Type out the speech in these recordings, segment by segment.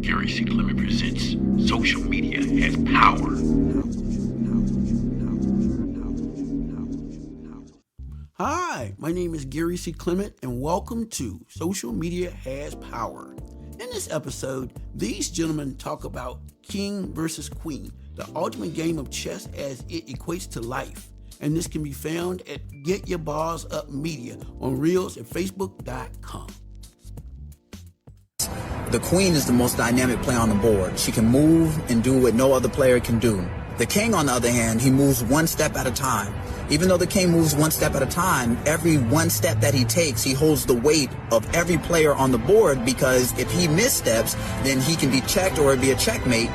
Gary C.Clement presents Social Media Has Power. Hi, my name is Gary C.Clement, and welcome to Social Media Has Power. In this episode, these gentlemen talk about king versus queen, the ultimate game of chess as it equates to life. And this can be found at Get Your Bars Up Media on Reels at Facebook.com. The queen is the most dynamic player on the board. She can move and do what no other player can do. The king, on the other hand, he moves one step at a time. Even though the king moves one step at a time, every one step that he takes, he holds the weight of every player on the board, because if he missteps, then he can be checked or it'd be a checkmate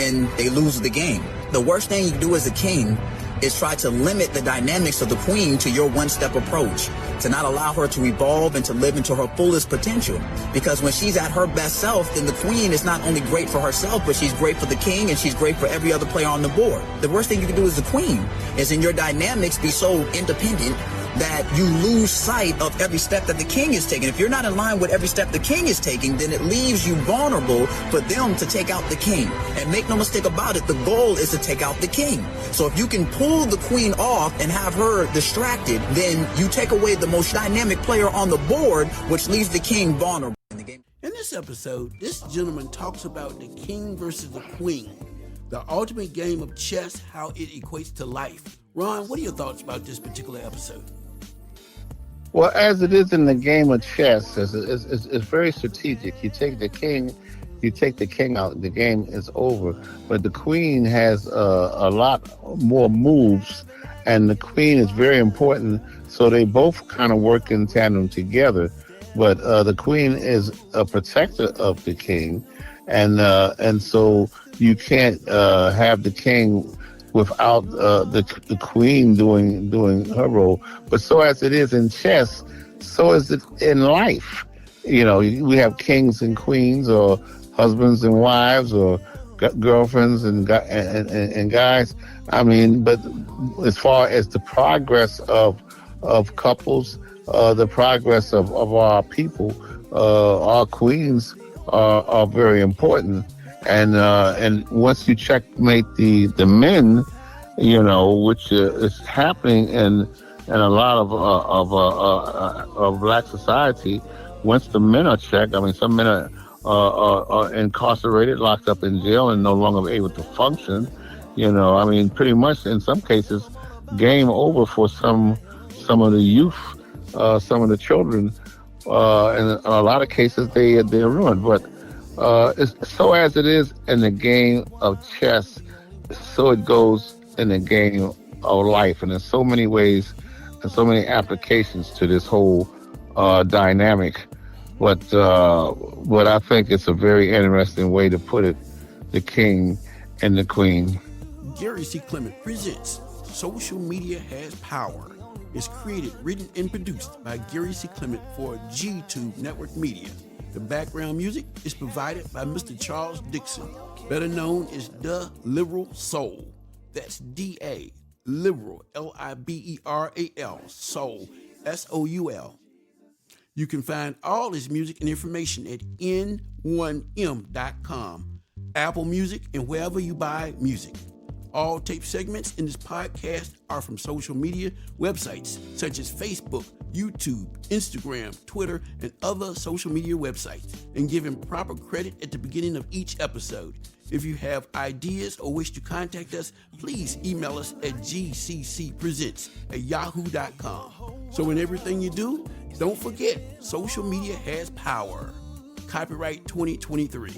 and they lose the game. The worst thing you can do as a king is try to limit the dynamics of the queen to your one-step approach, to not allow her to evolve and to live into her fullest potential. Because when she's at her best self, then the queen is not only great for herself, but she's great for the king and she's great for every other player on the board. The worst thing you can do as the queen is in your dynamics be so independent that you lose sight of every step that the king is taking. If you're not in line with every step the king is taking, then it leaves you vulnerable for them to take out the king. And make no mistake about it, the goal is to take out the king. So if you can pull the queen off and have her distracted, then you take away the most dynamic player on the board, which leaves the king vulnerable. In this episode, this gentleman talks about the king versus the queen, the ultimate game of chess, how it equates to life. Ron, what are your thoughts about this particular episode? Well, as it is in the game of chess, it's very strategic. You take the king out, the game is over. But the queen has a lot more moves, and the queen is very important. So they both kind of work in tandem together. But the queen is a protector of the king, and so you can't have the king without the queen doing her role. But so as it is in chess, so is it in life. You know, we have kings and queens, or husbands and wives, or girlfriends and guys. I mean, but as far as the progress of couples, the progress of our people, our queens are very important. And once you checkmate the men, you know, which is happening in a lot of black society, once the men are checked, I mean, some men are incarcerated, locked up in jail, and no longer able to function. You know, I mean, pretty much in some cases, game over for some of the youth, some of the children, and in a lot of cases they're ruined. But it's, so as it is in the game of chess, so it goes in the game of life. And there's so many ways and so many applications to this whole dynamic. But I think it's a very interesting way to put it, the king and the queen. Gary C.Clement presents Social Media Has Power. It's created, written, and produced by Gary C.Clement for G-Tube Network Media. The background music is provided by Mr. Charles Dixon, better known as The Liberal Soul. That's D-A, Liberal, L-I-B-E-R-A-L, Soul, S-O-U-L. You can find all his music and information at n1m.com, Apple Music, and wherever you buy music. All tape segments in this podcast are from social media websites such as Facebook, YouTube, Instagram, Twitter, and other social media websites, and given proper credit at the beginning of each episode. If you have ideas or wish to contact us, please email us at gccpresents@yahoo.com. So in everything you do, don't forget, social media has power. Copyright 2023.